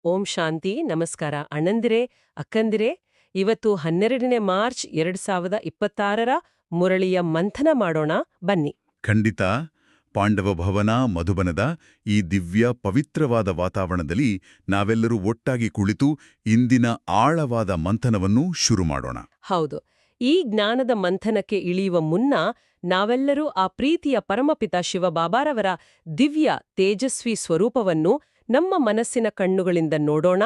ಓಂ ಶಾಂತಿ ನಮಸ್ಕಾರ ಅಣ್ಣಂದಿರೇ ಅಕ್ಕಂದಿರೇ ಇವತ್ತು 12ನೇ ಮಾರ್ಚ್ 2026ರ ಮುರಳಿಯ ಮಂಥನ ಮಾಡೋಣ ಬನ್ನಿ. ಖಂಡಿತ. ಪಾಂಡವ ಭವನ ಮಧುಬನದ ಈ ದಿವ್ಯ ಪವಿತ್ರವಾದ ವಾತಾವರಣದಲ್ಲಿ ನಾವೆಲ್ಲರೂ ಒಟ್ಟಾಗಿ ಕುಳಿತು ಇಂದಿನ ಆಳವಾದ ಮಂಥನವನ್ನು ಶುರು ಮಾಡೋಣ. ಹೌದು, ಈ ಜ್ಞಾನದ ಮಂಥನಕ್ಕೆ ಇಳಿಯುವ ಮುನ್ನ ನಾವೆಲ್ಲರೂ ಆ ಪ್ರೀತಿಯ ಪರಮಪಿತ ಶಿವಬಾಬಾರವರ ದಿವ್ಯ ತೇಜಸ್ವಿ ಸ್ವರೂಪವನ್ನು ನಮ್ಮ ಮನಸ್ಸಿನ ಕಣ್ಣುಗಳಿಂದ ನೋಡೋಣ.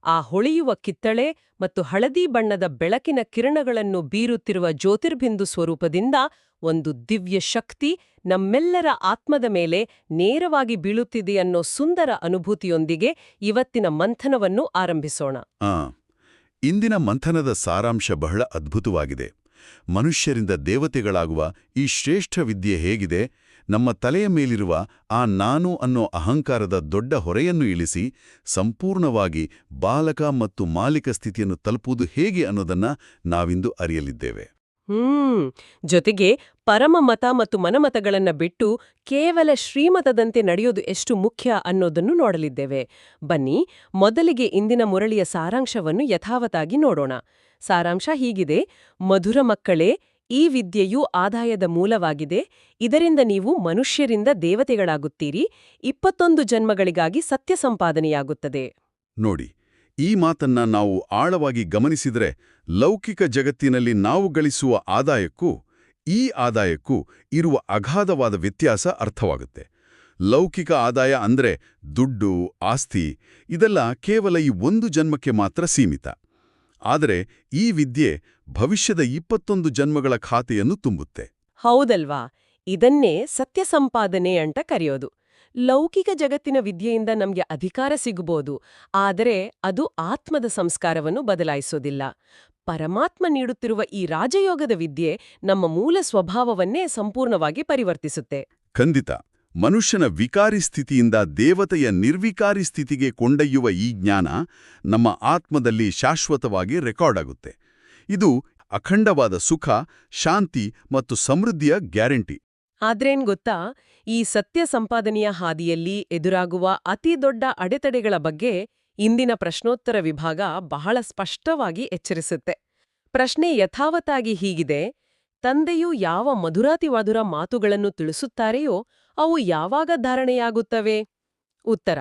ಆ ಹೊಳೆಯುವ ಕಿತ್ತಳೆ ಮತ್ತು ಹಳದಿ ಬಣ್ಣದ ಬೆಳಕಿನ ಕಿರಣಗಳನ್ನು ಬೀರುತ್ತಿರುವ ಜ್ಯೋತಿರ್ಬಿಂದು ಸ್ವರೂಪದಿಂದ ಒಂದು ದಿವ್ಯ ಶಕ್ತಿ ನಮ್ಮೆಲ್ಲರ ಆತ್ಮದ ಮೇಲೆ ನೇರವಾಗಿ ಬೀಳುತ್ತಿದೆಯನ್ನೋ ಸುಂದರ ಅನುಭೂತಿಯೊಂದಿಗೆ ಇವತ್ತಿನ ಮಂಥನವನ್ನು ಆರಂಭಿಸೋಣ. ಇಂದಿನ ಮಂಥನದ ಸಾರಾಂಶ ಬಹಳ ಅದ್ಭುತವಾಗಿದೆ. ಮನುಷ್ಯರಿಂದ ದೇವತೆಗಳಾಗುವ ಈ ಶ್ರೇಷ್ಠ ವಿದ್ಯೆ ಹೇಗಿದೆ, ನಮ್ಮ ತಲೆಯ ಮೇಲಿರುವ ಆ ನಾನು ಅನ್ನೋ ಅಹಂಕಾರದ ದೊಡ್ಡ ಹೊರೆಯನ್ನು ಇಳಿಸಿ ಸಂಪೂರ್ಣವಾಗಿ ಬಾಲಕ ಮತ್ತು ಮಾಲಿಕ ಸ್ಥಿತಿಯನ್ನು ತಲುಪುವುದು ಹೇಗೆ ಅನ್ನೋದನ್ನ ನಾವಿಂದು ಅರಿಯಲಿದ್ದೇವೆ. ಜೊತೆಗೆ ಪರಮಮತ ಮತ್ತು ಮನಮತಗಳನ್ನ ಬಿಟ್ಟು ಕೇವಲ ಶ್ರೀಮತದಂತೆ ನಡೆಯೋದು ಎಷ್ಟು ಮುಖ್ಯ ಅನ್ನೋದನ್ನು ನೋಡಲಿದ್ದೇವೆ. ಬನ್ನಿ, ಮೊದಲಿಗೆ ಇಂದಿನ ಮುರಳಿಯ ಸಾರಾಂಶವನ್ನು ಯಥಾವತ್ತಾಗಿ ನೋಡೋಣ. ಸಾರಾಂಶ ಹೀಗಿದೆ: ಮಧುರ ಮಕ್ಕಳೇ, ಈ ವಿದ್ಯೆಯು ಆದಾಯದ ಮೂಲವಾಗಿದೆ. ಇದರಿಂದ ನೀವು ಮನುಷ್ಯರಿಂದ ದೇವತೆಗಳಾಗುತ್ತೀರಿ. 21 ಜನ್ಮಗಳಿಗಾಗಿ ಸತ್ಯ ಸಂಪಾದನೆಯಾಗುತ್ತದೆ. ನೋಡಿ, ಈ ಮಾತನ್ನ ನಾವು ಆಳವಾಗಿ ಗಮನಿಸಿದರೆ ಲೌಕಿಕ ಜಗತ್ತಿನಲ್ಲಿ ನಾವು ಗಳಿಸುವ ಆದಾಯಕ್ಕೂ ಈ ಆದಾಯಕ್ಕೂ ಇರುವ ಅಗಾಧವಾದ ವ್ಯತ್ಯಾಸ ಅರ್ಥವಾಗುತ್ತೆ. ಲೌಕಿಕ ಆದಾಯ ಅಂದ್ರೆ ದುಡ್ಡು, ಆಸ್ತಿ, ಇದೆಲ್ಲ ಕೇವಲ ಈ ಒಂದು ಜನ್ಮಕ್ಕೆ ಮಾತ್ರ ಸೀಮಿತ. ಆದರೆ ಈ ವಿದ್ಯೆ ಭವಿಷ್ಯದ 21 ಜನ್ಮಗಳ ಖಾತೆಯನ್ನು ತುಂಬುತ್ತೆ. ಹೌದಲ್ವಾ? ಇದನ್ನೇ ಸತ್ಯ ಸಂಪಾದನೆ ಅಂತ ಕರೆಯೋದು. ಲೌಕಿಕ ಜಗತ್ತಿನ ವಿದ್ಯೆಯಿಂದ ನಮ್ಗೆ ಅಧಿಕಾರ ಸಿಗಬಹುದು, ಆದರೆ ಅದು ಆತ್ಮದ ಸಂಸ್ಕಾರವನ್ನು ಬದಲಾಯಿಸೋದಿಲ್ಲ. ಪರಮಾತ್ಮ ನೀಡುತ್ತಿರುವ ಈ ರಾಜಯೋಗದ ವಿದ್ಯೆ ನಮ್ಮ ಮೂಲ ಸ್ವಭಾವವನ್ನೇ ಸಂಪೂರ್ಣವಾಗಿ ಪರಿವರ್ತಿಸುತ್ತೆ. ಖಂಡಿತ. ಮನುಷ್ಯನ ವಿಕಾರಿ ಸ್ಥಿತಿಯಿಂದ ದೇವತೆಯ ನಿರ್ವಿಕಾರಿ ಸ್ಥಿತಿಗೆ ಕೊಂಡೊಯ್ಯುವ ಈ ಜ್ಞಾನ ನಮ್ಮ ಆತ್ಮದಲ್ಲಿ ಶಾಶ್ವತವಾಗಿ ರೆಕಾರ್ಡ್ ಆಗುತ್ತೆ. ಇದು ಅಖಂಡವಾದ ಸುಖ, ಶಾಂತಿ ಮತ್ತು ಸಮೃದ್ಧಿಯ ಗ್ಯಾರಂಟಿ. ಆದ್ರೇನ್ ಗೊತ್ತಾ, ಈ ಸತ್ಯ ಸಂಪಾದನೆಯ ಹಾದಿಯಲ್ಲಿ ಎದುರಾಗುವ ಅತಿ ದೊಡ್ಡ ಅಡೆತಡೆಗಳ ಬಗ್ಗೆ ಇಂದಿನ ಪ್ರಶ್ನೋತ್ತರ ವಿಭಾಗ ಬಹಳ ಸ್ಪಷ್ಟವಾಗಿ ಎಚ್ಚರಿಸುತ್ತೆ. ಪ್ರಶ್ನೆ ಯಥಾವತ್ತಾಗಿ ಹೀಗಿದೆ: ತಂದೆಯು ಯಾವ ಮಧುರಾತಿಮಧುರ ಮಾತುಗಳನ್ನು ತಿಳಿಸುತ್ತಾರೆಯೋ ಅವು ಯಾವಾಗ ಧಾರಣೆಯಾಗುತ್ತವೆ? ಉತ್ತರ: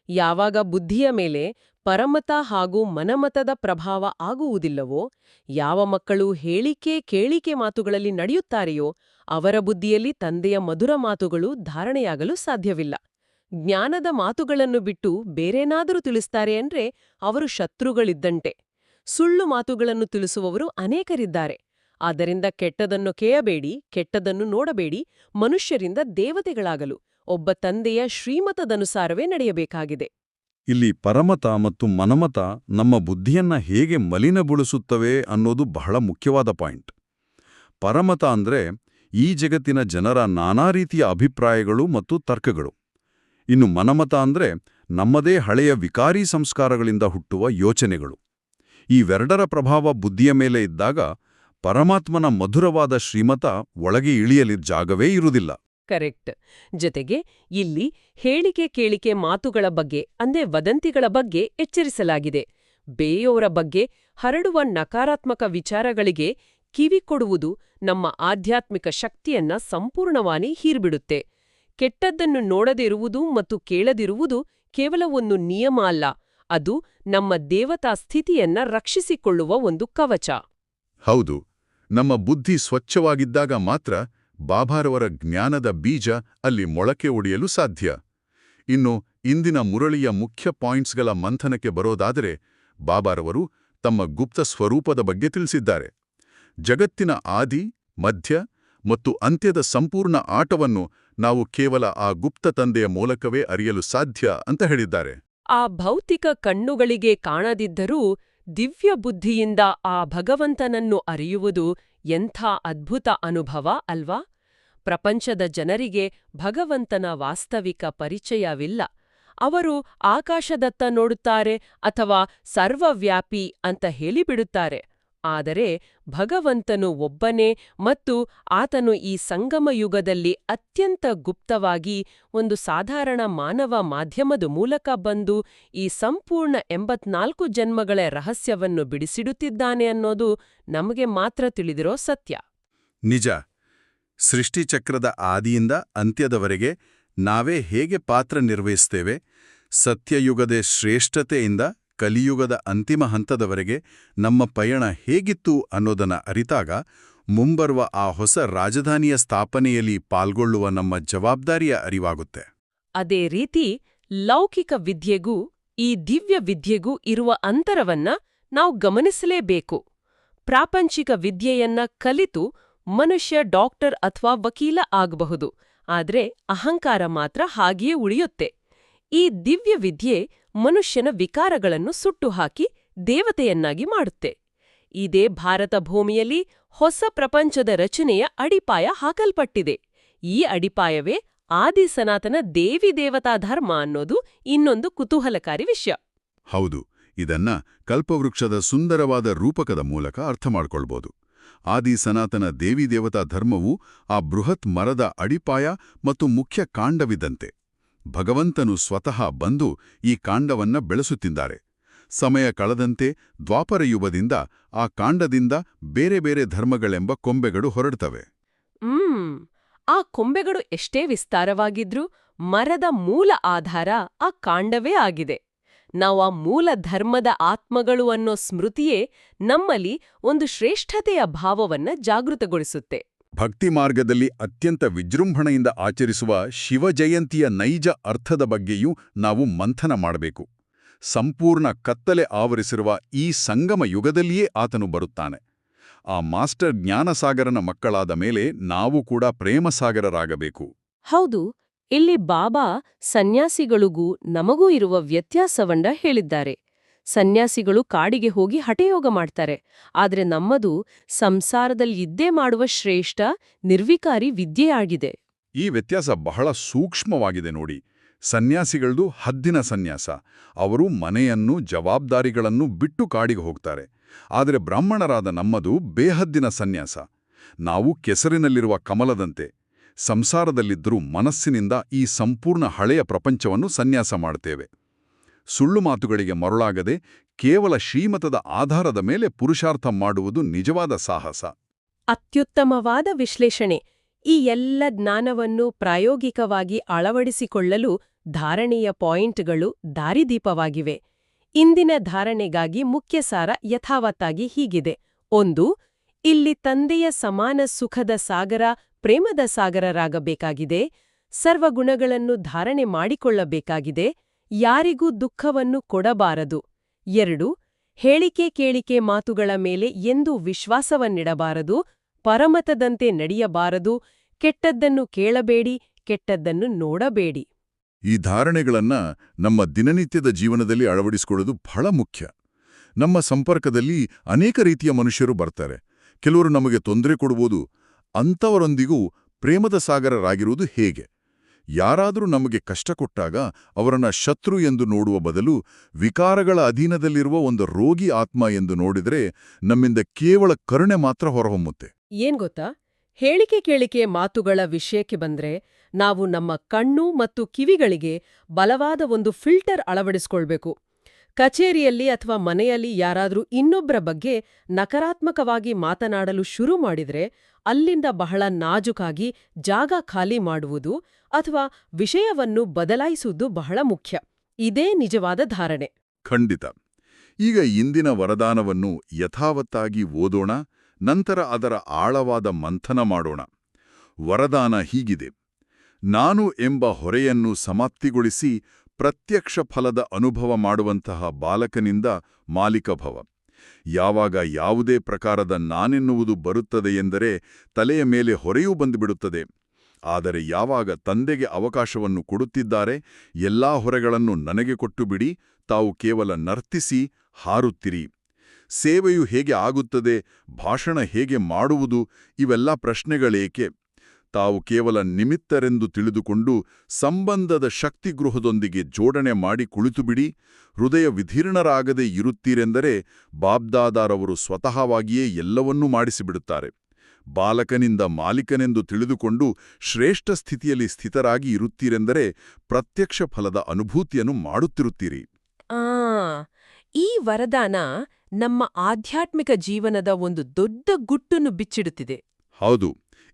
ಯಾವಾಗ ಬುದ್ಧಿಯ ಮೇಲೆ ಪರಮತ ಹಾಗೂ ಮನಮತದ ಪ್ರಭಾವ ಆಗುವುದಿಲ್ಲವೋ, ಯಾವ ಮಕ್ಕಳು ಹೇಳಿಕೆ ಕೇಳಿಕೆ ಮಾತುಗಳಲ್ಲಿ ನಡೆಯುತ್ತಾರೆಯೋ ಅವರ ಬುದ್ಧಿಯಲ್ಲಿ ತಂದೆಯ ಮಧುರ ಮಾತುಗಳು ಧಾರಣೆಯಾಗಲು ಸಾಧ್ಯವಿಲ್ಲ. ಜ್ಞಾನದ ಮಾತುಗಳನ್ನು ಬಿಟ್ಟು ಬೇರೇನಾದರೂ ತಿಳಿಸ್ತಾರೆ ಅಂದ್ರೆ ಅವರು ಶತ್ರುಗಳಿದ್ದಂತೆ. ಸುಳ್ಳು ಮಾತುಗಳನ್ನು ತಿಳಿಸುವವರು ಅನೇಕರಿದ್ದಾರೆ. ಆದ್ದರಿಂದ ಕೆಟ್ಟದನ್ನು ಕೇಳಬೇಡಿ, ಕೆಟ್ಟದನ್ನು ನೋಡಬೇಡಿ. ಮನುಷ್ಯರಿಂದ ದೇವತೆಗಳಾಗಲು ಒಬ್ಬ ತಂದೆಯ ಶ್ರೀಮತದನುಸಾರವೇ ನಡೆಯಬೇಕಾಗಿದೆ. ಇಲ್ಲಿ ಪರಮತ ಮತ್ತು ಮನಮತ ನಮ್ಮ ಬುದ್ಧಿಯನ್ನ ಹೇಗೆ ಮಲಿನಗೊಳಿಸುತ್ತವೆ ಅನ್ನೋದು ಬಹಳ ಮುಖ್ಯವಾದ ಪಾಯಿಂಟ್. ಪರಮತ ಅಂದ್ರೆ ಈ ಜಗತ್ತಿನ ಜನರ ನಾನಾ ರೀತಿಯ ಅಭಿಪ್ರಾಯಗಳು ಮತ್ತು ತರ್ಕಗಳು. ಇನ್ನು ಮನಮತ ಅಂದ್ರೆ ನಮ್ಮದೇ ಹಳೆಯ ವಿಕಾರಿ ಸಂಸ್ಕಾರಗಳಿಂದ ಹುಟ್ಟುವ ಯೋಚನೆಗಳು. ಇವೆರಡರ ಪ್ರಭಾವ ಬುದ್ಧಿಯ ಮೇಲೆ ಇದ್ದಾಗ ಪರಮಾತ್ಮನ ಮಧುರವಾದ ಶ್ರೀಮತ ಒಳಗೆ ಇಳಿಯಲಿ ಜಾಗವೇ ಇರುವುದಿಲ್ಲ. ಕರೆಕ್ಟ್. ಜೊತೆಗೆ ಇಲ್ಲಿ ಹೇಳಿಕೆ ಕೇಳಿಕೆ ಮಾತುಗಳ ಬಗ್ಗೆ ಅಂದ್ರೆ ವದಂತಿಗಳ ಬಗ್ಗೆ ಎಚ್ಚರಿಸಲಾಗಿದೆ. ಬೇರೆಯವರ ಬಗ್ಗೆ ಹರಡುವ ನಕಾರಾತ್ಮಕ ವಿಚಾರಗಳಿಗೆ ಕಿವಿ ಕೊಡುವುದು ನಮ್ಮ ಆಧ್ಯಾತ್ಮಿಕ ಶಕ್ತಿಯನ್ನ ಸಂಪೂರ್ಣವಾಗಿ ಹೀರ್ಬಿಡುತ್ತೆ. ಕೆಟ್ಟದ್ದನ್ನು ನೋಡದಿರುವುದು ಮತ್ತು ಕೇಳದಿರುವುದು ಕೇವಲ ಒಂದು ನಿಯಮ ಅಲ್ಲ, ಅದು ನಮ್ಮ ದೇವತಾ ಸ್ಥಿತಿಯನ್ನ ರಕ್ಷಿಸಿಕೊಳ್ಳುವ ಒಂದು ಕವಚ. ಹೌದು, ನಮ್ಮ ಬುದ್ಧಿ ಸ್ವಚ್ಛವಾಗಿದ್ದಾಗ ಮಾತ್ರ ಬಾಬಾರವರ ಜ್ಞಾನದ ಬೀಜ ಅಲ್ಲಿ ಮೊಳಕೆ ಒಡೆಯಲು ಸಾಧ್ಯ. ಇನ್ನು ಇಂದಿನ ಮುರಳಿಯ ಮುಖ್ಯ ಪಾಯಿಂಟ್ಸ್ಗಳ ಮಂಥನಕ್ಕೆ ಬರೋದಾದರೆ, ಬಾಬಾರವರು ತಮ್ಮ ಗುಪ್ತ ಸ್ವರೂಪದ ಬಗ್ಗೆ ತಿಳಿಸಿದ್ದಾರೆ. ಜಗತ್ತಿನ ಆದಿ, ಮಧ್ಯ ಮತ್ತು ಅಂತ್ಯದ ಸಂಪೂರ್ಣ ಆಟವನ್ನು ನಾವು ಕೇವಲ ಆ ಗುಪ್ತ ತಂದೆಯ ಮೂಲಕವೇ ಅರಿಯಲು ಸಾಧ್ಯ ಅಂತ ಹೇಳಿದ್ದಾರೆ. ಆ ಭೌತಿಕ ಕಣ್ಣುಗಳಿಗೆ ಕಾಣದಿದ್ದರೂ ದಿವ್ಯ ಬುದ್ಧಿಯಿಂದ ಆ ಭಗವಂತನನ್ನು ಅರಿಯುವುದು ಎಂಥ ಅದ್ಭುತ ಅನುಭವ ಅಲ್ವಾ? ಪ್ರಪಂಚದ ಜನರಿಗೆ ಭಗವಂತನ ವಾಸ್ತವಿಕ ಪರಿಚಯವಿಲ್ಲ. ಅವರು ಆಕಾಶದತ್ತ ನೋಡುತ್ತಾರೆ ಅಥವಾ ಸರ್ವವ್ಯಾಪಿ ಅಂತ ಹೇಳಿಬಿಡುತ್ತಾರೆ. ಆದರೆ ಭಗವಂತನು ಒಬ್ಬನೇ ಮತ್ತು ಆತನು ಈ ಸಂಗಮ ಯುಗದಲ್ಲಿ ಅತ್ಯಂತ ಗುಪ್ತವಾಗಿ ಒಂದು ಸಾಧಾರಣ ಮಾನವ ಮಾಧ್ಯಮದ ಮೂಲಕ ಬಂದು ಈ ಸಂಪೂರ್ಣ 84 ಜನ್ಮಗಳ ರಹಸ್ಯವನ್ನು ಬಿಡಿಸಿಡುತ್ತಿದ್ದಾನೆ ಅನ್ನೋದು ನಮಗೆ ಮಾತ್ರ ತಿಳಿದಿರೋ ಸತ್ಯ. ನಿಜ. ಸೃಷ್ಟಿಚಕ್ರದ ಆದಿಯಿಂದ ಅಂತ್ಯದವರೆಗೆ ನಾವೇ ಹೇಗೆ ಪಾತ್ರ ನಿರ್ವಹಿಸ್ತೇವೆ, ಸತ್ಯಯುಗದ ಶ್ರೇಷ್ಠತೆಯಿಂದ ಕಲಿಯುಗದ ಅಂತಿಮ ಹಂತದವರೆಗೆ ನಮ್ಮ ಪಯಣ ಹೇಗಿತ್ತು ಅನ್ನೋದನ್ನ ಅರಿತಾಗ ಮುಂಬರುವ ಆ ಹೊಸ ರಾಜಧಾನಿಯ ಸ್ಥಾಪನೆಯಲ್ಲಿ ಪಾಲ್ಗೊಳ್ಳುವ ನಮ್ಮ ಜವಾಬ್ದಾರಿಯ ಅರಿವಾಗುತ್ತೆ. ಅದೇ ರೀತಿ ಲೌಕಿಕ ವಿದ್ಯೆಗೂ ಈ ದಿವ್ಯ ವಿದ್ಯೆಗೂ ಇರುವ ಅಂತರವನ್ನ ನಾವು ಗಮನಿಸಲೇಬೇಕು. ಪ್ರಾಪಂಚಿಕ ವಿದ್ಯೆಯನ್ನ ಕಲಿತು ಮನುಷ್ಯ ಡಾಕ್ಟರ್ ಅಥವಾ ವಕೀಲ ಆಗಬಹುದು, ಆದ್ರೆ ಅಹಂಕಾರ ಮಾತ್ರ ಹಾಗೆಯೇ ಉಳಿಯುತ್ತೆ. ಈ ದಿವ್ಯ ವಿದ್ಯೆ ಮನುಷ್ಯನ ವಿಕಾರಗಳನ್ನು ಸುಟ್ಟುಹಾಕಿ ದೇವತೆಯನ್ನಾಗಿ ಮಾಡುತ್ತೆ. ಇದೇ ಭಾರತ ಭೂಮಿಯಲ್ಲಿ ಹೊಸ ಪ್ರಪಂಚದ ರಚನೆಯ ಅಡಿಪಾಯ ಹಾಕಲ್ಪಟ್ಟಿದೆ. ಈ ಅಡಿಪಾಯವೇ ಆದಿ ಸನಾತನ ದೇವಿ ದೇವತಾ ಧರ್ಮ ಅನ್ನೋದು ಇನ್ನೊಂದು ಕುತೂಹಲಕಾರಿ ವಿಷಯ. ಹೌದು, ಇದನ್ನ ಕಲ್ಪವೃಕ್ಷದ ಸುಂದರವಾದ ರೂಪಕದ ಮೂಲಕ ಅರ್ಥ ಮಾಡ್ಕೊಳ್ಬೋದು. ಆದಿ ಸನಾತನ ದೇವಿ ದೇವತಾ ಧರ್ಮವು ಆ ಬೃಹತ್ ಮರದ ಅಡಿಪಾಯ ಮತ್ತು ಮುಖ್ಯ ಕಾಂಡವಿದ್ದಂತೆ. ಭಗವಂತನು ಸ್ವತಃ ಬಂದು ಈ ಕಾಂಡವನ್ನ ಬೆಳೆಸುತ್ತಿದ್ದಾರೆ. ಸಮಯ ಕಳೆದಂತೆ ದ್ವಾಪರಯುಗದಿಂದ ಆ ಕಾಂಡದಿಂದ ಬೇರೆ ಬೇರೆ ಧರ್ಮಗಳೆಂಬ ಕೊಂಬೆಗಳು ಹೊರಡ್ತವೆ. ಆ ಕೊಂಬೆಗಳು ಎಷ್ಟೇ ವಿಸ್ತಾರವಾಗಿದ್ರೂ ಮರದ ಮೂಲ ಆಧಾರ ಆ ಕಾಂಡವೇ ಆಗಿದೆ. ನಾವು ಆ ಮೂಲ ಧರ್ಮದ ಆತ್ಮಗಳು ಅನ್ನೋ ಸ್ಮೃತಿಯೇ ನಮ್ಮಲ್ಲಿ ಒಂದು ಶ್ರೇಷ್ಠತೆಯ ಭಾವವನ್ನ ಜಾಗೃತಗೊಳಿಸುತ್ತೆ. ಭಕ್ತಿ ಮಾರ್ಗದಲ್ಲಿ ಅತ್ಯಂತ ವಿಜೃಂಭಣೆಯಿಂದ ಆಚರಿಸುವ ಶಿವಜಯಂತಿಯ ನೈಜ ಅರ್ಥದ ಬಗ್ಗೆಯೂ ನಾವು ಮಂಥನ ಮಾಡಬೇಕು. ಸಂಪೂರ್ಣ ಕತ್ತಲೆ ಆವರಿಸಿರುವ ಈ ಸಂಗಮ ಯುಗದಲ್ಲಿಯೇ ಆತನು ಬರುತ್ತಾನೆ. ಆ ಮಾಸ್ಟರ್ ಜ್ಞಾನಸಾಗರನ ಮಕ್ಕಳಾದ ಮೇಲೆ ನಾವು ಕೂಡ ಪ್ರೇಮಸಾಗರರಾಗಬೇಕು. ಹೌದು, ಇಲ್ಲಿ ಬಾಬಾ ಸನ್ಯಾಸಿಗಳಿಗೂ ನಮಗೂ ಇರುವ ವ್ಯತ್ಯಾಸವನ್ನ ಹೇಳಿದ್ದಾರೆ. ಸನ್ಯಾಸಿಗಳು ಕಾಡಿಗೆ ಹೋಗಿ ಹಠಯೋಗ ಮಾಡ್ತಾರೆ, ಆದ್ರೆ ನಮ್ಮದು ಸಂಸಾರದಲ್ಲಿ ಇದ್ದೇ ಮಾಡುವ ಶ್ರೇಷ್ಠ ನಿರ್ವಿಕಾರಿ ವಿದ್ಯೆಯಾಗಿದೆ. ಈ ವ್ಯತ್ಯಾಸ ಬಹಳ ಸೂಕ್ಷ್ಮವಾಗಿದೆ ನೋಡಿ. ಸನ್ಯಾಸಿಗಳದು ಹದ್ದಿನ ಸನ್ಯಾಸ. ಅವರು ಮನೆಯನ್ನು ಜವಾಬ್ದಾರಿಗಳನ್ನು ಬಿಟ್ಟು ಕಾಡಿಗೆ ಹೋಗ್ತಾರೆ. ಆದರೆ ಬ್ರಾಹ್ಮಣರಾದ ನಮ್ಮದು ಬೇಹದ್ದಿನ ಸನ್ಯಾಸ. ನಾವು ಕೆಸರಿನಲ್ಲಿರುವ ಕಮಲದಂತೆ ಸಂಸಾರದಲ್ಲಿದ್ದರೂ ಮನಸ್ಸಿನಿಂದ ಈ ಸಂಪೂರ್ಣ ಹಳೆಯ ಪ್ರಪಂಚವನ್ನು ಸನ್ಯಾಸ ಮಾಡ್ತೇವೆ. ಸುಳ್ಳು ಮಾತುಗಳಿಗೆ ಮರುಳಾಗದೆ ಕೇವಲ ಶ್ರೀಮತದ ಆಧಾರದ ಮೇಲೆ ಪುರುಷಾರ್ಥ ಮಾಡುವುದು ನಿಜವಾದ ಸಾಹಸ. ಅತ್ಯುತ್ತಮವಾದ ವಿಶ್ಲೇಷಣೆ. ಈ ಎಲ್ಲ ಜ್ಞಾನವನ್ನು ಪ್ರಾಯೋಗಿಕವಾಗಿ ಅಳವಡಿಸಿಕೊಳ್ಳಲು ಧಾರಣೆಯ ಪಾಯಿಂಟ್ಗಳು ದಾರಿದೀಪವಾಗಿವೆ. ಇಂದಿನ ಧಾರಣೆಗಾಗಿ ಮುಖ್ಯ ಸಾರ ಯಥಾವತ್ತಾಗಿ ಹೀಗಿದೆ. 1. ಇಲ್ಲಿ ತಂದೆಯ ಸಮಾನ ಸುಖದ ಸಾಗರ, ಪ್ರೇಮದ ಸಾಗರರಾಗಬೇಕಾಗಿದೆ. ಸರ್ವಗುಣಗಳನ್ನು ಧಾರಣೆ ಮಾಡಿಕೊಳ್ಳಬೇಕಾಗಿದೆ. ಯಾರಿಗೂ ದುಃಖವನ್ನು ಕೊಡಬಾರದು. 2. ಹೇಳಿಕೆ ಕೇಳಿಕೆ ಮಾತುಗಳ ಮೇಲೆ ಎಂದೂ ವಿಶ್ವಾಸವನ್ನಿಡಬಾರದು. ಪರಮತದಂತೆ ನಡೆಯಬಾರದು. ಕೆಟ್ಟದ್ದನ್ನು ಕೇಳಬೇಡಿ, ಕೆಟ್ಟದ್ದನ್ನು ನೋಡಬೇಡಿ. ಈ ಧಾರಣೆಗಳನ್ನ ನಮ್ಮ ದಿನನಿತ್ಯದ ಜೀವನದಲ್ಲಿ ಅಳವಡಿಸಿಕೊಳ್ಳೋದು ಬಹಳ ಮುಖ್ಯ. ನಮ್ಮ ಸಂಪರ್ಕದಲ್ಲಿ ಅನೇಕ ರೀತಿಯ ಮನುಷ್ಯರು ಬರ್ತಾರೆ. ಕೆಲವರು ನಮಗೆ ತೊಂದರೆ ಕೊಡುವುದು. ಅಂಥವರೊಂದಿಗೂ ಪ್ರೇಮದ ಸಾಗರರಾಗಿರುವುದು ಹೇಗೆ? ಯಾರಾದರೂ ನಮಗೆ ಕಷ್ಟ ಕೊಟ್ಟಾಗ ಅವರನ್ನ ಶತ್ರು ಎಂದು ನೋಡುವ ಬದಲು ವಿಕಾರಗಳ ಅಧೀನದಲ್ಲಿರುವ ಒಂದು ರೋಗಿ ಆತ್ಮ ಎಂದು ನೋಡಿದರೆ ನಮ್ಮಿಂದ ಕೇವಲ ಕರುಣೆ ಮಾತ್ರ ಹೊರಹೊಮ್ಮುತ್ತೆ. ಏನ್ ಗೊತ್ತಾ, ಹೇಳಿಕೆ ಕೇಳಿಕೆ ಮಾತುಗಳ ವಿಷಯಕ್ಕೆ ಬಂದ್ರೆ ನಾವು ನಮ್ಮ ಕಣ್ಣು ಮತ್ತು ಕಿವಿಗಳಿಗೆ ಬಲವಾದ ಒಂದು ಫಿಲ್ಟರ್ ಅಳವಡಿಸ್ಕೊಳ್ಬೇಕು. ಕಚೇರಿಯಲ್ಲಿ ಅಥವಾ ಮನೆಯಲ್ಲಿ ಯಾರಾದ್ರೂ ಇನ್ನೊಬ್ಬರ ಬಗ್ಗೆ ನಕಾರಾತ್ಮಕವಾಗಿ ಮಾತನಾಡಲು ಶುರು ಮಾಡಿದ್ರೆ ಅಲ್ಲಿಂದ ಬಹಳ ನಾಜುಕಾಗಿ ಜಾಗ ಖಾಲಿ ಮಾಡುವುದು ಅಥವಾ ವಿಷಯವನ್ನು ಬದಲಾಯಿಸುವುದು ಬಹಳ ಮುಖ್ಯ. ಇದೇ ನಿಜವಾದ ಧಾರಣೆ. ಖಂಡಿತ. ಈಗ ಇಂದಿನ ವರದಾನವನ್ನು ಯಥಾವತ್ತಾಗಿ ಓದೋಣ, ನಂತರ ಅದರ ಆಳವಾದ ಮಂಥನ ಮಾಡೋಣ. ವರದಾನ ಹೀಗಿದೆ: ನಾನು ಎಂಬ ಹೊರೆಯನ್ನು ಸಮಾಪ್ತಿಗೊಳಿಸಿ ಪ್ರತ್ಯಕ್ಷ ಫಲದ ಅನುಭವ ಮಾಡುವಂತಹ ಬಾಲಕನಿಂದ ಮಾಲೀಕಭವ. ಯಾವಾಗ ಯಾವುದೇ ಪ್ರಕಾರದ ನಾನೆನ್ನುವುದು ಬರುತ್ತದೆ ಎಂದರೆ ತಲೆಯ ಮೇಲೆ ಹೊರೆಯೂ ಬಂದುಬಿಡುತ್ತದೆ. ಆದರೆ ಯಾವಾಗ ತಂದೆಗೆ ಅವಕಾಶವನ್ನು ಕೊಡುತ್ತಿದ್ದಾರೆ, ಎಲ್ಲಾ ಹೊರೆಗಳನ್ನು ನನಗೆ ಕೊಟ್ಟುಬಿಡಿ, ತಾವು ಕೇವಲ ನರ್ತಿಸಿ ಹಾರುತ್ತಿರಿ. ಸೇವೆಯು ಹೇಗೆ ಆಗುತ್ತದೆ, ಭಾಷಣ ಹೇಗೆ ಮಾಡುವುದು, ಇವೆಲ್ಲ ಪ್ರಶ್ನೆಗಳೇಕೆ? ತಾವು ಕೇವಲ ನಿಮಿತ್ತರೆಂದು ತಿಳಿದುಕೊಂಡು ಸಂಬಂಧದ ಶಕ್ತಿಗೃಹದೊಂದಿಗೆ ಜೋಡಣೆ ಮಾಡಿ ಕುಳಿತುಬಿಡಿ, ಹೃದಯ ವಿಧೀರ್ಣರಾಗದೆ ಇರುತ್ತೀರೆಂದರೆ ಬಾಬ್ದಾದಾರವರು ಸ್ವತಃವಾಗಿಯೇ ಎಲ್ಲವನ್ನೂ ಮಾಡಿಸಿಬಿಡುತ್ತಾರೆ. ಬಾಲಕನಿಂದ ಮಾಲೀಕನೆಂದು ತಿಳಿದುಕೊಂಡು ಶ್ರೇಷ್ಠ ಸ್ಥಿತಿಯಲ್ಲಿ ಸ್ಥಿತರಾಗಿ ಇರುತ್ತೀರೆಂದರೆ ಪ್ರತ್ಯಕ್ಷ ಫಲದ ಅನುಭೂತಿಯನ್ನು ಮಾಡುತ್ತಿರುತ್ತೀರಿ. ಈ ವರದಾನ ನಮ್ಮ ಆಧ್ಯಾತ್ಮಿಕ ಜೀವನದ ಒಂದು ದೊಡ್ಡ ಗುಟ್ಟನ್ನು ಬಿಚ್ಚಿಡುತ್ತಿದೆ. ಹೌದು.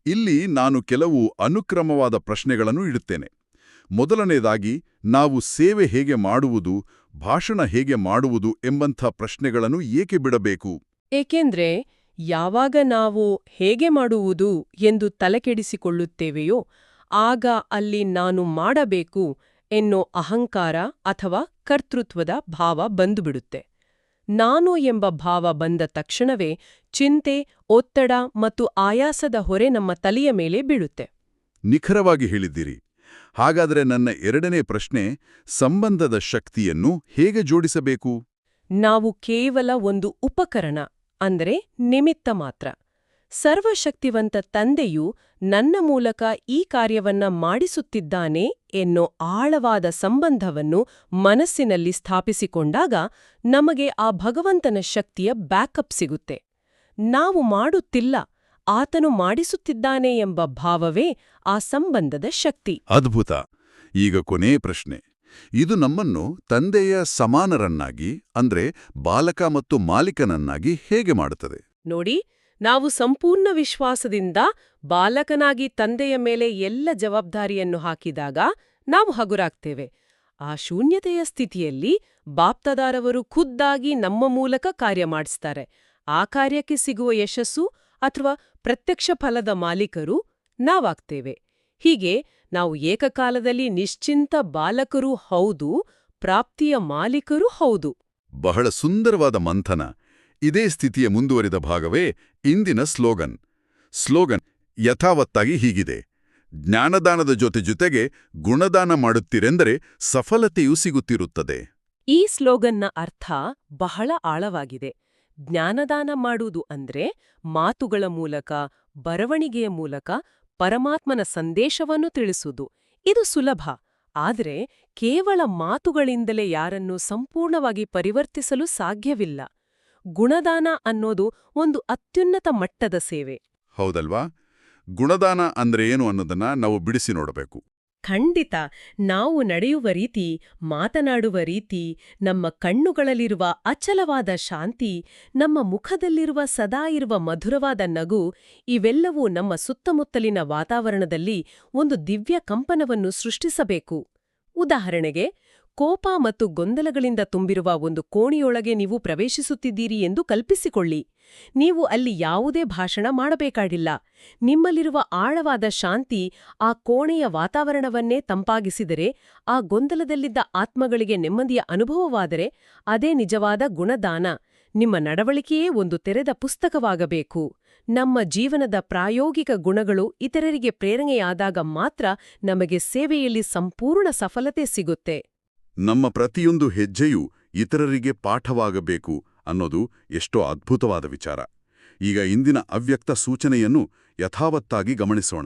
ಇಲ್ಲಿ ನಾನು ಕೆಲವು ಅನುಕ್ರಮವಾದ ಪ್ರಶ್ನೆಗಳನ್ನು ಇಡುತ್ತೇನೆ. ಮೊದಲನೇದಾಗಿ, ನಾವು ಸೇವೆ ಹೇಗೆ ಮಾಡುವುದು, ಭಾಷಣ ಹೇಗೆ ಮಾಡುವುದು ಎಂಬಂಥ ಪ್ರಶ್ನೆಗಳನ್ನು ಏಕೆ ಬಿಡಬೇಕು? ಏಕೆಂದ್ರೆ ಯಾವಾಗ ನಾವು ಹೇಗೆ ಮಾಡುವುದು ಎಂದು ತಲೆಕೆಡಿಸಿಕೊಳ್ಳುತ್ತೇವೆಯೋ ಆಗ ಅಲ್ಲಿ ನಾನು ಮಾಡಬೇಕು ಎನ್ನೋ ಅಹಂಕಾರ ಅಥವಾ ಕರ್ತೃತ್ವದ ಭಾವ ಬಂದುಬಿಡುತ್ತೆ. ನಾನು ಎಂಬ ಭಾವ ಬಂದ ತಕ್ಷಣವೇ ಚಿಂತೆ, ಒತ್ತಡ ಮತ್ತು ಆಯಾಸದ ಹೊರೆ ನಮ್ಮ ತಲೆಯ ಮೇಲೆ ಬೀಳುತ್ತೆ. ನಿಖರವಾಗಿ ಹೇಳಿದ್ದೀರಿ. ಹಾಗಾದರೆ ನನ್ನ ಎರಡನೇ ಪ್ರಶ್ನೆ, ಸಂಬಂಧದ ಶಕ್ತಿಯನ್ನು ಹೇಗೆ ಜೋಡಿಸಬೇಕು? ನಾವು ಕೇವಲ ಒಂದು ಉಪಕರಣ, ಅಂದರೆ ನಿಮಿತ್ತ ಮಾತ್ರ. ಸರ್ವಶಕ್ತಿವಂತ ತಂದೆಯು ನನ್ನ ಮೂಲಕ ಈ ಕಾರ್ಯವನ್ನ ಮಾಡಿಸುತ್ತಿದ್ದಾನೆ ಎನ್ನೋ ಆಳವಾದ ಸಂಬಂಧವನ್ನು ಮನಸ್ಸಿನಲ್ಲಿ ಸ್ಥಾಪಿಸಿಕೊಂಡಾಗ ನಮಗೆ ಆ ಭಗವಂತನ ಶಕ್ತಿಯ ಬ್ಯಾಕಪ್ ಸಿಗುತ್ತೆ. ನಾವು ಮಾಡುತ್ತಿಲ್ಲ, ಆತನು ಮಾಡಿಸುತ್ತಿದ್ದಾನೆ ಎಂಬ ಭಾವವೇ ಆ ಸಂಬಂಧದ ಶಕ್ತಿ. ಅದ್ಭುತ. ಈಗ ಕೊನೇ ಪ್ರಶ್ನೆ. ಇದು ನಮ್ಮನ್ನು ತಂದೆಯ ಸಮಾನರನ್ನಾಗಿ, ಅಂದ್ರೆ ಬಾಲಕ ಮತ್ತು ಮಾಲೀಕನನ್ನಾಗಿ ಹೇಗೆ ಮಾಡುತ್ತದೆ? ನೋಡಿ, ನಾವು ಸಂಪೂರ್ಣ ವಿಶ್ವಾಸದಿಂದ ಬಾಲಕನಾಗಿ ತಂದೆಯ ಮೇಲೆ ಎಲ್ಲ ಜವಾಬ್ದಾರಿಯನ್ನು ಹಾಕಿದಾಗ ನಾವು ಹಗುರಾಗ್ತೇವೆ. ಆ ಶೂನ್ಯತೆಯ ಸ್ಥಿತಿಯಲ್ಲಿ ಬಾಪ್ದಾದಾರವರು ಖುದ್ದಾಗಿ ನಮ್ಮ ಮೂಲಕ ಕಾರ್ಯ ಮಾಡಿಸ್ತಾರೆ. ಆ ಕಾರ್ಯಕ್ಕೆ ಸಿಗುವ ಯಶಸ್ಸು ಅಥವಾ ಪ್ರತ್ಯಕ್ಷ ಫಲದ ಮಾಲೀಕರು ನಾವಾಗ್ತೇವೆ. ಹೀಗೆ ನಾವು ಏಕಕಾಲದಲ್ಲಿ ನಿಶ್ಚಿಂತ ಬಾಲಕರೂ ಹೌದು, ಪ್ರಾಪ್ತಿಯ ಮಾಲೀಕರೂ ಹೌದು. ಬಹಳ ಸುಂದರವಾದ ಮಂಥನ. ಇದೇ ಸ್ಥಿತಿಯ ಮುಂದುವರಿದ ಭಾಗವೇ ಇಂದಿನ ಸ್ಲೋಗನ್ ಯಥಾವತ್ತಾಗಿ ಹೀಗಿದೆ: ಜ್ಞಾನದಾನದ ಜೊತೆಗೆ ಗುಣದಾನ ಮಾಡುತ್ತೀರೆಂದರೆ ಸಫಲತೆಯೂ ಸಿಗುತ್ತಿರುತ್ತದೆ. ಈ ಸ್ಲೋಗನ್ನ ಅರ್ಥ ಬಹಳ ಆಳವಾಗಿದೆ. ಜ್ಞಾನದಾನ ಮಾಡುವುದು ಅಂದ್ರೆ ಮಾತುಗಳ ಮೂಲಕ, ಬರವಣಿಗೆಯ ಮೂಲಕ ಪರಮಾತ್ಮನ ಸಂದೇಶವನ್ನು ತಿಳಿಸುವುದು. ಇದು ಸುಲಭ. ಆದರೆ ಕೇವಲ ಮಾತುಗಳಿಂದಲೇ ಯಾರನ್ನೂ ಸಂಪೂರ್ಣವಾಗಿ ಪರಿವರ್ತಿಸಲು ಸಾಧ್ಯವಿಲ್ಲ. ಗುಣದಾನ ಅನ್ನೋದು ಒಂದು ಅತ್ಯುನ್ನತ ಮಟ್ಟದ ಸೇವೆ. ಹೌದಲ್ವಾ? ಗುಣದಾನ ಅಂದ್ರೆ ಏನು ಅನ್ನೋದನ್ನ ನಾವು ಬಿಡಿಸಿ ನೋಡಬೇಕು. ಖಂಡಿತ. ನಾವು ನಡೆಯುವ ರೀತಿ, ಮಾತನಾಡುವ ರೀತಿ, ನಮ್ಮ ಕಣ್ಣುಗಳಲ್ಲಿರುವ ಅಚಲವಾದ ಶಾಂತಿ, ನಮ್ಮ ಮುಖದಲ್ಲಿರುವ ಸದಾ ಇರುವ ಮಧುರವಾದ ನಗು, ಇವೆಲ್ಲವೂ ನಮ್ಮ ಸುತ್ತಮುತ್ತಲಿನ ವಾತಾವರಣದಲ್ಲಿ ಒಂದು ದಿವ್ಯ ಕಂಪನವನ್ನು ಸೃಷ್ಟಿಸಬೇಕು. ಉದಾಹರಣೆಗೆ, ಕೋಪ ಮತ್ತು ಗೊಂದಲಗಳಿಂದ ತುಂಬಿರುವ ಒಂದು ಕೋಣೆಯೊಳಗೆ ನೀವು ಪ್ರವೇಶಿಸುತ್ತಿದ್ದೀರಿ ಎಂದು ಕಲ್ಪಿಸಿಕೊಳ್ಳಿ. ನೀವು ಅಲ್ಲಿ ಯಾವುದೇ ಭಾಷಣ ಮಾಡಬೇಕಾಗಿಲ್ಲ. ನಿಮ್ಮಲ್ಲಿರುವ ಆಳವಾದ ಶಾಂತಿ ಆ ಕೋಣೆಯ ವಾತಾವರಣವನ್ನೇ ತಂಪಾಗಿಸಿದರೆ, ಆ ಗೊಂದಲದಲ್ಲಿದ್ದ ಆತ್ಮಗಳಿಗೆ ನೆಮ್ಮದಿಯ ಅನುಭವವಾದರೆ, ಅದೇ ನಿಜವಾದ ಗುಣದಾನ. ನಿಮ್ಮ ನಡವಳಿಕೆಯೇ ಒಂದು ತೆರೆದ ಪುಸ್ತಕವಾಗಬೇಕು. ನಮ್ಮ ಜೀವನದ ಪ್ರಾಯೋಗಿಕ ಗುಣಗಳು ಇತರರಿಗೆ ಪ್ರೇರಣೆಯಾದಾಗ ಮಾತ್ರ ನಮಗೆ ಸೇವೆಯಲ್ಲಿ ಸಂಪೂರ್ಣ ಸಫಲತೆ ಸಿಗುತ್ತೆ. ನಮ್ಮ ಪ್ರತಿಯೊಂದು ಹೆಜ್ಜೆಯೂ ಇತರರಿಗೆ ಪಾಠವಾಗಬೇಕು ಅನ್ನೋದು ಎಷ್ಟೋ ಅದ್ಭುತವಾದ ವಿಚಾರ. ಈಗ ಇಂದಿನ ಅವ್ಯಕ್ತ ಸೂಚನೆಯನ್ನು ಯಥಾವತ್ತಾಗಿ ಗಮನಿಸೋಣ.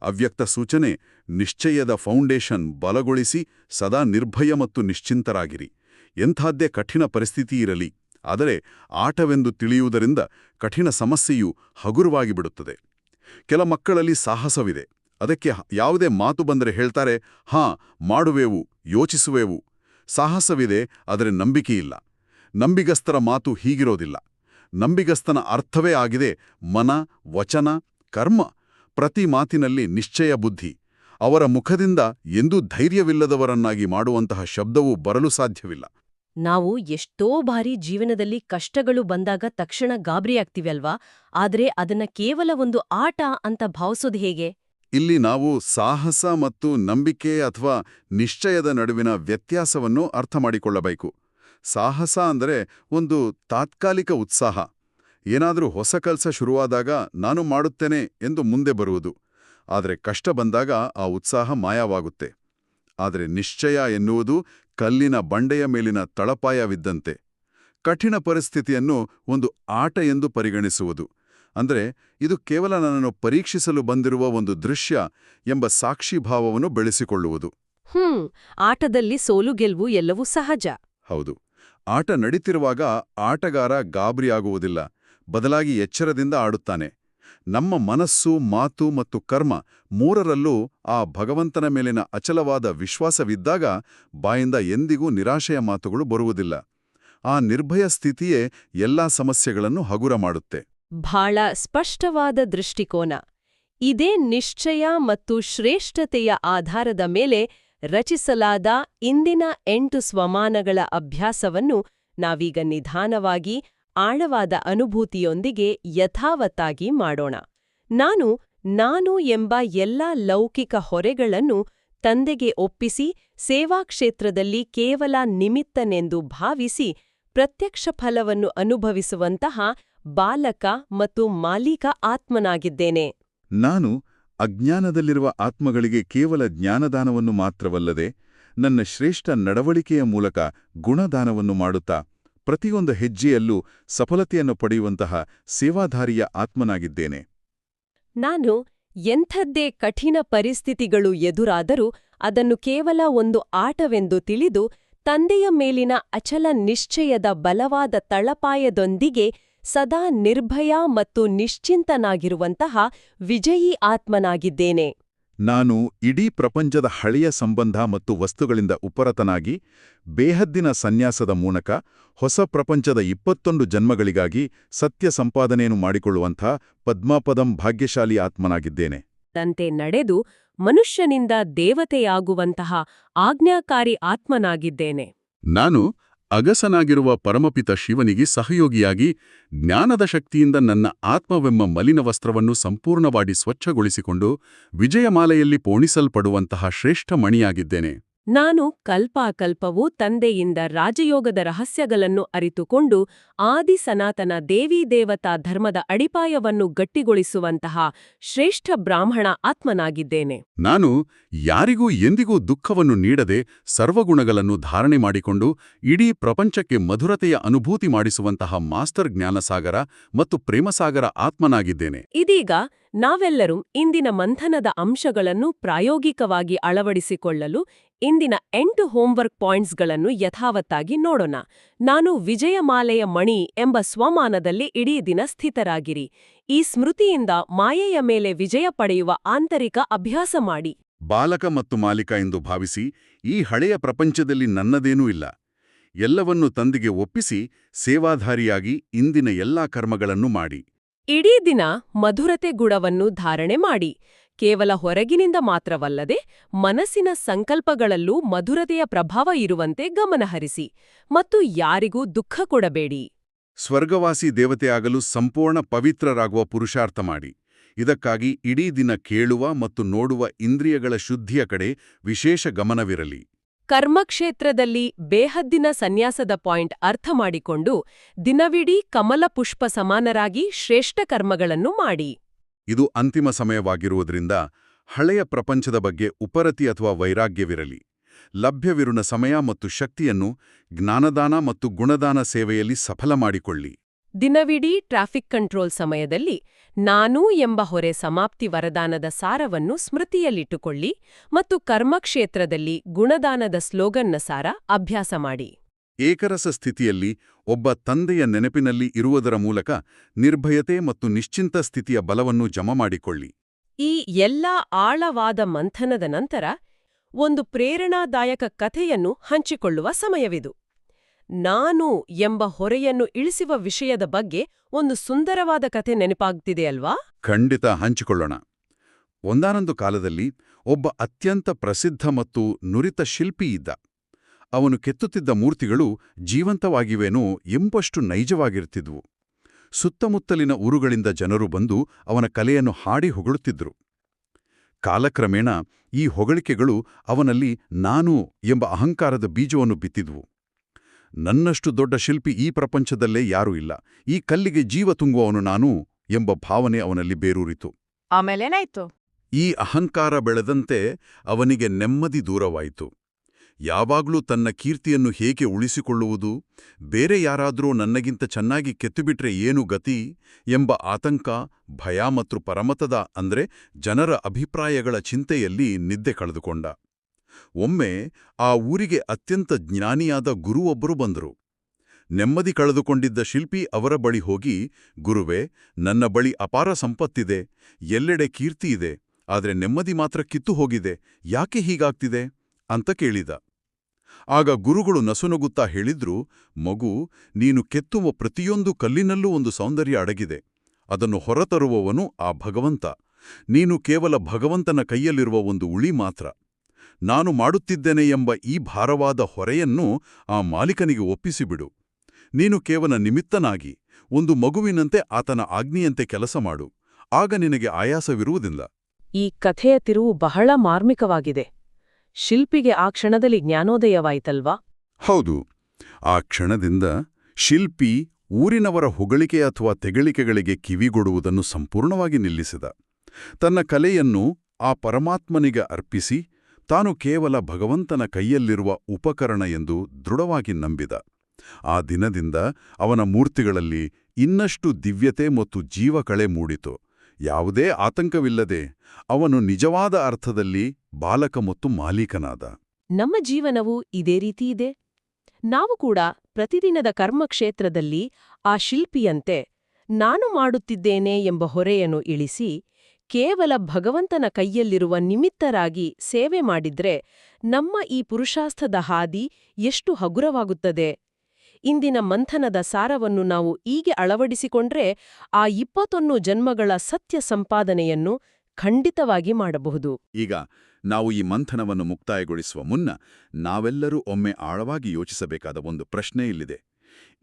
ಅವ್ಯಕ್ತ ಸೂಚನೆ: ನಿಶ್ಚಯದ ಫೌಂಡೇಶನ್ ಬಲಗೊಳಿಸಿ ಸದಾ ನಿರ್ಭಯ ಮತ್ತು ನಿಶ್ಚಿಂತರಾಗಿರಿ. ಎಂಥಾದ್ದೇ ಕಠಿಣ ಪರಿಸ್ಥಿತಿ ಇರಲಿ, ಆದರೆ ಆಟವೆಂದು ತಿಳಿಯುವುದರಿಂದ ಕಠಿಣ ಸಮಸ್ಯೆಯು ಹಗುರವಾಗಿ ಬಿಡುತ್ತದೆ. ಕೆಲ ಮಕ್ಕಳಲ್ಲಿ ಸಾಹಸವಿದೆ. ಅದಕ್ಕೆ ಯಾವುದೇ ಮಾತು ಬಂದರೆ ಹೇಳ್ತಾರೆ, ಹಾಂ ಮಾಡುವೆವು, ಯೋಚಿಸುವೆವು. ಸಾಹಸವಿದೆ, ಆದರೆ ನಂಬಿಕೆಯಿಲ್ಲ. ನಂಬಿಗಸ್ತರ ಮಾತು ಹೀಗಿರೋದಿಲ್ಲ. ನಂಬಿಗಸ್ತನ ಅರ್ಥವೇ ಆಗಿದೆ ಮನ, ವಚನ, ಕರ್ಮ. ಪ್ರತಿ ಮಾತಿನಲ್ಲಿ ನಿಶ್ಚಯ ಬುದ್ಧಿ. ಅವರ ಮುಖದಿಂದ ಎಂದೂ ಧೈರ್ಯವಿಲ್ಲದವರನ್ನಾಗಿ ಮಾಡುವಂತಹ ಶಬ್ದವೂ ಬರಲು ಸಾಧ್ಯವಿಲ್ಲ. ನಾವು ಎಷ್ಟೋ ಬಾರಿ ಜೀವನದಲ್ಲಿ ಕಷ್ಟಗಳು ಬಂದಾಗ ತಕ್ಷಣ ಗಾಬರಿಯಾಗ್ತೀವಲ್ವಾ? ಆದರೆ ಅದನ್ನ ಕೇವಲ ಒಂದು ಆಟ ಅಂತ ಭಾವಿಸೋದು ಹೇಗೆ? ಇಲ್ಲಿ ನಾವು ಸಾಹಸ ಮತ್ತು ನಂಬಿಕೆ ಅಥವಾ ನಿಶ್ಚಯದ ನಡುವಿನ ವ್ಯತ್ಯಾಸವನ್ನು ಅರ್ಥ ಮಾಡಿಕೊಳ್ಳಬೇಕು. ಸಾಹಸ ಅಂದರೆ ಒಂದು ತಾತ್ಕಾಲಿಕ ಉತ್ಸಾಹ. ಏನಾದರೂ ಹೊಸ ಕೆಲಸ ಶುರುವಾದಾಗ ನಾನು ಮಾಡುತ್ತೇನೆ ಎಂದು ಮುಂದೆ ಬರುವುದು. ಆದರೆ ಕಷ್ಟ ಬಂದಾಗ ಆ ಉತ್ಸಾಹ ಮಾಯವಾಗುತ್ತೆ. ಆದರೆ ನಿಶ್ಚಯ ಎನ್ನುವುದು ಕಲ್ಲಿನ ಬಂಡೆಯ ಮೇಲಿನ ತಳಪಾಯವಿದ್ದಂತೆ. ಕಠಿಣ ಪರಿಸ್ಥಿತಿಯನ್ನು ಒಂದು ಆಟ ಎಂದು ಪರಿಗಣಿಸುವುದು. ಅಂದ್ರೆ ಇದು ಕೇವಲ ನನ್ನನ್ನು ಪರೀಕ್ಷಿಸಲು ಬಂದಿರುವ ಒಂದು ದೃಶ್ಯ ಎಂಬ ಸಾಕ್ಷಿಭಾವವನ್ನು ಬೆಳೆಸಿಕೊಳ್ಳುವುದು. ಆಟದಲ್ಲಿ ಸೋಲು ಗೆಲುವು ಎಲ್ಲವೂ ಸಹಜ. ಹೌದು. ಆಟ ನಡೀತಿರುವಾಗ ಆಟಗಾರ ಗಾಬರಿಯಾಗುವುದಿಲ್ಲ, ಬದಲಾಗಿ ಎಚ್ಚರದಿಂದ ಆಡುತ್ತಾನೆ. ನಮ್ಮ ಮನಸ್ಸು, ಮಾತು ಮತ್ತು ಕರ್ಮ ಮೂರರಲ್ಲೂ ಆ ಭಗವಂತನ ಮೇಲಿನ ಅಚಲವಾದ ವಿಶ್ವಾಸವಿದ್ದಾಗ ಬಾಯಿಂದ ಎಂದಿಗೂ ನಿರಾಶೆಯ ಮಾತುಗಳು ಬರುವುದಿಲ್ಲ. ಆ ನಿರ್ಭಯ ಸ್ಥಿತಿಯೇ ಎಲ್ಲಾ ಸಮಸ್ಯೆಗಳನ್ನು ಹಗುರ ಮಾಡುತ್ತೆ. ಬಹಳ ಸ್ಪಷ್ಟವಾದ ದೃಷ್ಟಿಕೋನ. ಇದೇ ನಿಶ್ಚಯ ಮತ್ತು ಶ್ರೇಷ್ಠತೆಯ ಆಧಾರದ ಮೇಲೆ ರಚಿಸಲಾದ ಇಂದಿನ 8 ಸ್ವಮಾನಗಳ ಅಭ್ಯಾಸವನ್ನು ನಾವೀಗ ನಿಧಾನವಾಗಿ ಆಳವಾದ ಅನುಭೂತಿಯೊಂದಿಗೆ ಯಥಾವತ್ತಾಗಿ ಮಾಡೋಣ. ನಾನು ಎಂಬ ಎಲ್ಲಾ ಲೌಕಿಕ ಹೊರೆಗಳನ್ನು ತಂದೆಗೆ ಒಪ್ಪಿಸಿ ಸೇವಾಕ್ಷೇತ್ರದಲ್ಲಿ ಕೇವಲ ನಿಮಿತ್ತನೆಂದು ಭಾವಿಸಿ ಪ್ರತ್ಯಕ್ಷ ಫಲವನ್ನು ಅನುಭವಿಸುವಂತಹ ಬಾಲಕ ಮತ್ತು ಮಾಲೀಕ ಆತ್ಮನಾಗಿದ್ದೇನೆ. ನಾನು ಅಜ್ಞಾನದಲ್ಲಿರುವ ಆತ್ಮಗಳಿಗೆ ಕೇವಲ ಜ್ಞಾನದಾನವನ್ನು ಮಾತ್ರವಲ್ಲದೆ ನನ್ನ ಶ್ರೇಷ್ಠ ನಡವಳಿಕೆಯ ಮೂಲಕ ಗುಣದಾನವನ್ನು ಮಾಡುತ್ತಾ ಪ್ರತಿಯೊಂದು ಹೆಜ್ಜೆಯಲ್ಲೂ ಸಫಲತೆಯನ್ನು ಪಡೆಯುವಂತಹ ಸೇವಾಧಾರಿಯ ಆತ್ಮನಾಗಿದ್ದೇನೆ. ನಾನು ಎಂಥದ್ದೇ ಕಠಿಣ ಪರಿಸ್ಥಿತಿಗಳು ಎದುರಾದರೂ ಅದನ್ನು ಕೇವಲ ಒಂದು ಆಟವೆಂದು ತಿಳಿದು ತಂದೆಯ ಮೇಲಿನ ಅಚಲ ನಿಶ್ಚಯದ ಬಲವಾದ ತಳಪಾಯದೊಂದಿಗೆ ಸದಾ ನಿರ್ಭಯ ಮತ್ತು ನಿಶ್ಚಿಂತನಾಗಿರುವಂತಹ ವಿಜಯೀ ಆತ್ಮನಾಗಿದ್ದೇನೆ. ನಾನು ಇಡೀ ಪ್ರಪಂಚದ ಹಳೆಯ ಸಂಬಂಧ ಮತ್ತು ವಸ್ತುಗಳಿಂದ ಉಪರತನಾಗಿ ಬೇಹದ್ದಿನ ಸನ್ಯಾಸದ ಮೂಲಕ ಹೊಸ ಪ್ರಪಂಚದ 21 ಜನ್ಮಗಳಿಗಾಗಿ ಸತ್ಯ ಸಂಪಾದನೆಯನ್ನು ಮಾಡಿಕೊಳ್ಳುವಂಥ ಪದ್ಮಾಪದಂ ಭಾಗ್ಯಶಾಲಿ ಆತ್ಮನಾಗಿದ್ದೇನೆ. ತಂತೆ ನಡೆದು ಮನುಷ್ಯನಿಂದ ದೇವತೆಯಾಗುವಂತಹ ಆಜ್ಞಾಕಾರಿ ಆತ್ಮನಾಗಿದ್ದೇನೆ. ನಾನು ಅಗಸನಾಗಿರುವ ಪರಮಪಿತ ಶಿವನಿಗೆ ಸಹಯೋಗಿಯಾಗಿ ಜ್ಞಾನದ ಶಕ್ತಿಯಿಂದ ನನ್ನ ಆತ್ಮವೆಂಬ ಮಲಿನ ವಸ್ತ್ರವನ್ನು ಸಂಪೂರ್ಣವಾಗಿ ಸ್ವಚ್ಛಗೊಳಿಸಿಕೊಂಡು ವಿಜಯಮಾಲೆಯಲ್ಲಿ ಪೋಣಿಸಲ್ಪಡುವಂತಹ ಶ್ರೇಷ್ಠ ಮಣಿಯಾಗಿದ್ದೇನೆ. ನಾನು ಕಲ್ಪಾಕಲ್ಪವೂ ತಂದೆಯಿಂದ ರಾಜಯೋಗದ ರಹಸ್ಯಗಳನ್ನು ಅರಿತುಕೊಂಡು ಆದಿ ಸನಾತನ ದೇವೀದೇವತಾ ಧರ್ಮದ ಅಡಿಪಾಯವನ್ನು ಗಟ್ಟಿಗೊಳಿಸುವಂತಹ ಶ್ರೇಷ್ಠ ಬ್ರಾಹ್ಮಣ ಆತ್ಮನಾಗಿದ್ದೇನೆ. ನಾನು ಯಾರಿಗೂ ಎಂದಿಗೂ ದುಃಖವನ್ನು ನೀಡದೆ ಸರ್ವಗುಣಗಳನ್ನು ಧಾರಣೆ ಮಾಡಿಕೊಂಡು ಇಡೀ ಪ್ರಪಂಚಕ್ಕೆ ಮಧುರತೆಯ ಅನುಭೂತಿ ಮಾಡಿಸುವಂತಹ ಮಾಸ್ಟರ್ ಜ್ಞಾನಸಾಗರ ಮತ್ತು ಪ್ರೇಮಸಾಗರ ಆತ್ಮನಾಗಿದ್ದೇನೆ. ಇದೀಗ ನಾವೆಲ್ಲರೂ ಇಂದಿನ ಮಂಥನದ ಅಂಶಗಳನ್ನು ಪ್ರಾಯೋಗಿಕವಾಗಿ ಅಳವಡಿಸಿಕೊಳ್ಳಲು ಇಂದಿನ 8 ಹೋಂವರ್ಕ್ ಪಾಯಿಂಟ್ಸ್ಗಳನ್ನು ಯಥಾವತ್ತಾಗಿ ನೋಡೋಣ. ನಾನು ವಿಜಯಮಾಲೆಯ ಮಣಿ ಎಂಬ ಸ್ವಮಾನದಲ್ಲಿ ಇಡೀ ದಿನ ಸ್ಥಿತರಾಗಿರಿ. ಈ ಸ್ಮೃತಿಯಿಂದ ಮಾಯೆಯ ಮೇಲೆ ವಿಜಯ ಪಡೆಯುವ ಆಂತರಿಕ ಅಭ್ಯಾಸ ಮಾಡಿ. ಬಾಲಕ ಮತ್ತು ಮಾಲೀಕ ಎಂದು ಭಾವಿಸಿ ಈ ಹಳೆಯ ಪ್ರಪಂಚದಲ್ಲಿ ನನ್ನದೇನೂ ಇಲ್ಲ. ಎಲ್ಲವನ್ನೂ ತಂದೆಗೆ ಒಪ್ಪಿಸಿ ಸೇವಾಧಾರಿಯಾಗಿ ಇಂದಿನ ಎಲ್ಲಾ ಕರ್ಮಗಳನ್ನು ಮಾಡಿ. ಇಡೀ ದಿನ ಮಧುರತೆ ಗುಣವನ್ನು ಧಾರಣೆ ಮಾಡಿ. ಕೇವಲ ಹೊರಗಿನಿಂದ ಮಾತ್ರವಲ್ಲದೆ ಮನಸ್ಸಿನ ಸಂಕಲ್ಪಗಳಲ್ಲೂ ಮಧುರತೆಯ ಪ್ರಭಾವ ಇರುವಂತೆ ಗಮನಹರಿಸಿ ಮತ್ತು ಯಾರಿಗೂ ದುಃಖ ಕೊಡಬೇಡಿ. ಸ್ವರ್ಗವಾಸಿ ದೇವತೆಯಾಗಲು ಸಂಪೂರ್ಣ ಪವಿತ್ರರಾಗುವ ಪುರುಷಾರ್ಥ ಮಾಡಿ. ಇದಕ್ಕಾಗಿ ಇಡೀ ದಿನ ಕೇಳುವ ಮತ್ತು ನೋಡುವ ಇಂದ್ರಿಯಗಳ ಶುದ್ಧಿಯ ಕಡೆ ವಿಶೇಷ ಗಮನವಿರಲಿ. ಕರ್ಮಕ್ಷೇತ್ರದಲ್ಲಿ ಬೇಹದ್ದಿನ ಸನ್ಯಾಸದ ಪಾಯಿಂಟ್ ಅರ್ಥ ಮಾಡಿಕೊಂಡು ದಿನವಿಡೀ ಕಮಲಪುಷ್ಪ ಸಮಾನರಾಗಿ ಶ್ರೇಷ್ಠ ಕರ್ಮಗಳನ್ನು ಮಾಡಿ. ಇದು ಅಂತಿಮ ಸಮಯವಾಗಿರುವುದರಿಂದ ಹಳೆಯ ಪ್ರಪಂಚದ ಬಗ್ಗೆ ಉಪರತಿ ಅಥವಾ ವೈರಾಗ್ಯವಿರಲಿ. ಲಭ್ಯವಿರುವ ಸಮಯ ಮತ್ತು ಶಕ್ತಿಯನ್ನು ಜ್ಞಾನದಾನ ಮತ್ತು ಗುಣದಾನ ಸೇವೆಯಲ್ಲಿ ಸಫಲ ಮಾಡಿಕೊಳ್ಳಿ. ದಿನವಿಡೀ ಟ್ರಾಫಿಕ್ ಕಂಟ್ರೋಲ್ ಸಮಯದಲ್ಲಿ ನಾನು ಎಂಬ ಹೊರೆ ಸಮಾಪ್ತಿ ವರದಾನದ ಸಾರವನ್ನು ಸ್ಮೃತಿಯಲ್ಲಿಟ್ಟುಕೊಳ್ಳಿ ಮತ್ತು ಕರ್ಮಕ್ಷೇತ್ರದಲ್ಲಿ ಗುಣದಾನದ ಸ್ಲೋಗನ್ನ ಸಾರ ಅಭ್ಯಾಸ ಮಾಡಿ. ಏಕರಸ ಸ್ಥಿತಿಯಲ್ಲಿ ಒಬ್ಬ ತಂದೆಯ ನೆನಪಿನಲ್ಲಿ ಇರುವುದರ ಮೂಲಕ ನಿರ್ಭಯತೆ ಮತ್ತು ನಿಶ್ಚಿಂತ ಸ್ಥಿತಿಯ ಬಲವನ್ನು ಜಮ ಮಾಡಿಕೊಳ್ಳಿ. ಈ ಎಲ್ಲ ಆಳವಾದ ಮಂಥನದ ನಂತರ ಒಂದು ಪ್ರೇರಣಾದಾಯಕ ಕಥೆಯನ್ನು ಹಂಚಿಕೊಳ್ಳುವ ಸಮಯವಿದು. ನಾನು ಎಂಬ ಹೊರೆಯನ್ನು ಇಳಿಸುವ ವಿಷಯದ ಬಗ್ಗೆ ಒಂದು ಸುಂದರವಾದ ಕಥೆ ನೆನಪಾಗ್ತಿದೆಯಲ್ವಾ? ಖಂಡಿತ ಹಂಚಿಕೊಳ್ಳೋಣ. ಒಂದಾನೊಂದು ಕಾಲದಲ್ಲಿ ಒಬ್ಬ ಅತ್ಯಂತ ಪ್ರಸಿದ್ಧ ಮತ್ತು ನುರಿತ ಶಿಲ್ಪಿ ಇದ್ದ. ಅವನು ಕೆತ್ತುತ್ತಿದ್ದ ಮೂರ್ತಿಗಳು ಜೀವಂತವಾಗಿವೇನೋ ಎಂಬಷ್ಟು ನೈಜವಾಗಿರುತ್ತಿದ್ವು. ಸುತ್ತಮುತ್ತಲಿನ ಊರುಗಳಿಂದ ಜನರು ಬಂದು ಅವನ ಕಲೆಯನ್ನು ಹಾಡಿ ಹೊಗಳುತ್ತಿದ್ದರು. ಕಾಲಕ್ರಮೇಣ ಈ ಹೊಗಳಿಕೆಗಳು ಅವನಲ್ಲಿ ನಾನು ಎಂಬ ಅಹಂಕಾರದ ಬೀಜವನ್ನು ಬಿತ್ತಿದ್ವು. ನನ್ನಷ್ಟು ದೊಡ್ಡ ಶಿಲ್ಪಿ ಈ ಪ್ರಪಂಚದಲ್ಲೇ ಯಾರೂ ಇಲ್ಲ, ಈ ಕಲ್ಲಿಗೆ ಜೀವ ತುಂಬುವವನು ನಾನು ಎಂಬ ಭಾವನೆ ಅವನಲ್ಲಿ ಬೇರೂರಿತು. ಆಮೇಲೇನಾಯ್ತು? ಈ ಅಹಂಕಾರ ಬೆಳೆದಂತೆ ಅವನಿಗೆ ನೆಮ್ಮದಿ ದೂರವಾಯಿತು. ಯಾವಾಗ್ಲೂ ತನ್ನ ಕೀರ್ತಿಯನ್ನು ಹೇಗೆ ಉಳಿಸಿಕೊಳ್ಳುವುದು, ಬೇರೆ ಯಾರಾದ್ರೂ ನನ್ನಗಿಂತ ಚೆನ್ನಾಗಿ ಕೆತ್ತುಬಿಟ್ರೆ ಏನು ಗತಿ ಎಂಬ ಆತಂಕ, ಭಯ ಮತ್ತು ಪರಮತದ ಅಂದ್ರೆ ಜನರ ಅಭಿಪ್ರಾಯಗಳ ಚಿಂತೆಯಲ್ಲಿ ನಿದ್ದೆ ಕಳೆದುಕೊಂಡ. ಒಮ್ಮೆ ಆ ಊರಿಗೆ ಅತ್ಯಂತ ಜ್ಞಾನಿಯಾದ ಗುರುವೊಬ್ಬರು ಬಂದರು. ನೆಮ್ಮದಿ ಕಳೆದುಕೊಂಡಿದ್ದ ಶಿಲ್ಪಿ ಅವರ ಬಳಿ ಹೋಗಿ, ಗುರುವೇ, ನನ್ನ ಬಳಿ ಅಪಾರ ಸಂಪತ್ತಿದೆ, ಎಲ್ಲೆಡೆ ಕೀರ್ತಿಯಿದೆ, ಆದರೆ ನೆಮ್ಮದಿ ಮಾತ್ರ ಕಿತ್ತು ಹೋಗಿದೆ, ಯಾಕೆ ಹೀಗಾಗ್ತಿದೆ ಅಂತ ಕೇಳಿದ. ಆಗ ಗುರುಗಳು ನಸುನಗುತ್ತಾ ಹೇಳಿದ್ರು, ಮಗು, ನೀನು ಕೆತ್ತುವ ಪ್ರತಿಯೊಂದು ಕಲ್ಲಿನಲ್ಲೂ ಒಂದು ಸೌಂದರ್ಯ ಅಡಗಿದೆ. ಅದನ್ನು ಹೊರತರುವವನು ಆ ಭಗವಂತ. ನೀನು ಕೇವಲ ಭಗವಂತನ ಕೈಯಲ್ಲಿರುವ ಒಂದು ಉಳಿ ಮಾತ್ರ. ನಾನು ಮಾಡುತ್ತಿದ್ದೇನೆ ಎಂಬ ಈ ಭಾರವಾದ ಹೊರೆಯನ್ನು ಆ ಮಾಲೀಕನಿಗೆ ಒಪ್ಪಿಸಿಬಿಡು. ನೀನು ಕೇವಲ ನಿಮಿತ್ತನಾಗಿ ಒಂದು ಮಗುವಿನಂತೆ ಆತನ ಆಜ್ಞೆಯಂತೆ ಕೆಲಸ ಮಾಡು. ಆಗ ನಿನಗೆ ಆಯಾಸವಿರುವುದಿಲ್ಲ. ಈ ಕಥೆಯ ತಿರುವು ಬಹಳ ಮಾರ್ಮಿಕವಾಗಿದೆ. ಶಿಲ್ಪಿಗೆ ಆ ಕ್ಷಣದಲ್ಲಿ ಜ್ಞಾನೋದಯವಾಯಿತಲ್ವಾ? ಹೌದು. ಆ ಕ್ಷಣದಿಂದ ಶಿಲ್ಪಿ ಊರಿನವರ ಹೊಗಳಿಕೆ ಅಥವಾ ತೆಗಳಿಕೆಗಳಿಗೆ ಕಿವಿಗೊಡುವುದನ್ನು ಸಂಪೂರ್ಣವಾಗಿ ನಿಲ್ಲಿಸಿದ. ತನ್ನ ಕಲೆಯನ್ನು ಆ ಪರಮಾತ್ಮನಿಗೆ ಅರ್ಪಿಸಿ, ತಾನು ಕೇವಲ ಭಗವಂತನ ಕೈಯಲ್ಲಿರುವ ಉಪಕರಣ ಎಂದು ದೃಢವಾಗಿ ನಂಬಿದ. ಆ ದಿನದಿಂದ ಅವನ ಮೂರ್ತಿಗಳಲ್ಲಿ ಇನ್ನಷ್ಟು ದಿವ್ಯತೆ ಮತ್ತು ಜೀವಕಳೆ ಮೂಡಿತು. ಯಾವುದೇ ಆತಂಕವಿಲ್ಲದೆ ಅವನು ನಿಜವಾದ ಅರ್ಥದಲ್ಲಿ ಬಾಲಕ ಮತ್ತು ಮಾಲೀಕನಾದ. ನಮ್ಮ ಜೀವನವೂ ಇದೇ ರೀತಿ ಇದೆ. ನಾವು ಕೂಡ ಪ್ರತಿದಿನದ ಕರ್ಮಕ್ಷೇತ್ರದಲ್ಲಿ ಆ ಶಿಲ್ಪಿಯಂತೆ ನಾನು ಮಾಡುತ್ತಿದ್ದೇನೆ ಎಂಬ ಹೊರೆಯನ್ನು ಇಳಿಸಿ, ಕೇವಲ ಭಗವಂತನ ಕೈಯಲ್ಲಿರುವ ನಿಮಿತ್ತರಾಗಿ ಸೇವೆ ಮಾಡಿದ್ರೆ ನಮ್ಮ ಈ ಪುರುಷಾರ್ಥದ ಹಾದಿ ಎಷ್ಟು ಹಗುರವಾಗುತ್ತದೆ. ಇಂದಿನ ಮಂಥನದ ಸಾರವನ್ನು ನಾವು ಹೀಗೆ ಅಳವಡಿಸಿಕೊಂಡ್ರೆ ಆ 21 ಜನ್ಮಗಳ ಸತ್ಯ ಸಂಪಾದನೆಯನ್ನು ಖಂಡಿತವಾಗಿ ಮಾಡಬಹುದು. ಈಗ ನಾವು ಈ ಮಂಥನವನ್ನು ಮುಕ್ತಾಯಗೊಳಿಸುವ ಮುನ್ನ ನಾವೆಲ್ಲರೂ ಒಮ್ಮೆ ಆಳವಾಗಿ ಯೋಚಿಸಬೇಕಾದ ಒಂದು ಪ್ರಶ್ನೆ ಇಲ್ಲಿದೆ.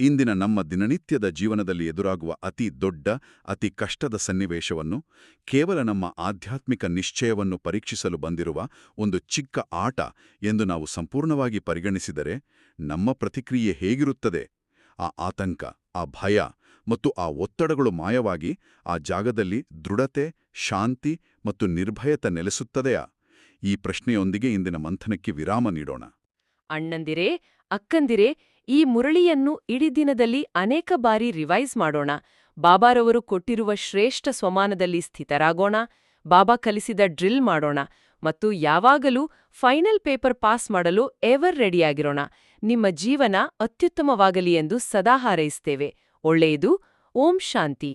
ಇಂದಿನ ನಮ್ಮ ದಿನನಿತ್ಯದ ಜೀವನದಲ್ಲಿ ಎದುರಾಗುವ ಅತಿ ದೊಡ್ಡ, ಅತಿ ಕಷ್ಟದ ಸನ್ನಿವೇಶವನ್ನು ಕೇವಲ ನಮ್ಮ ಆಧ್ಯಾತ್ಮಿಕ ನಿಶ್ಚಯವನ್ನು ಪರೀಕ್ಷಿಸಲು ಬಂದಿರುವ ಒಂದು ಚಿಕ್ಕ ಆಟ ಎಂದು ನಾವು ಸಂಪೂರ್ಣವಾಗಿ ಪರಿಗಣಿಸಿದರೆ ನಮ್ಮ ಪ್ರತಿಕ್ರಿಯೆ ಹೇಗಿರುತ್ತದೆ? ಆ ಆತಂಕ, ಆ ಭಯ ಮತ್ತು ಆ ಒತ್ತಡಗಳು ಮಾಯವಾಗಿ ಆ ಜಾಗದಲ್ಲಿ ದೃಢತೆ, ಶಾಂತಿ ಮತ್ತು ನಿರ್ಭಯತೆ ನೆಲೆಸುತ್ತದೆಯಾ? ಈ ಪ್ರಶ್ನೆಯೊಂದಿಗೆ ಇಂದಿನ ಮಂಥನಕ್ಕೆ ವಿರಾಮ ನೀಡೋಣ. ಅಣ್ಣಂದಿರೇ, ಅಕ್ಕಂದಿರೇ, ಈ ಮುರಳಿಯನ್ನು ಇಡೀ ದಿನದಲ್ಲಿ ಅನೇಕ ಬಾರಿ ರಿವೈಸ್ ಮಾಡೋಣ. ಬಾಬಾರವರು ಕೊಟ್ಟಿರುವ ಶ್ರೇಷ್ಠ ಸ್ವಮಾನದಲ್ಲಿ ಸ್ಥಿತರಾಗೋಣ. ಬಾಬಾ ಕಲಿಸಿದ ಡ್ರಿಲ್ ಮಾಡೋಣ ಮತ್ತು ಯಾವಾಗಲೂ ಫೈನಲ್ ಪೇಪರ್ ಪಾಸ್ ಮಾಡಲು ಎವರ್ ರೆಡಿಯಾಗಿರೋಣ. ನಿಮ್ಮ ಜೀವನ ಅತ್ಯುತ್ತಮವಾಗಲಿ ಎಂದು ಸದಾ ಹಾರೈಸ್ತೇವೆ. ಒಳ್ಳೆಯದು. ಓಂ ಶಾಂತಿ.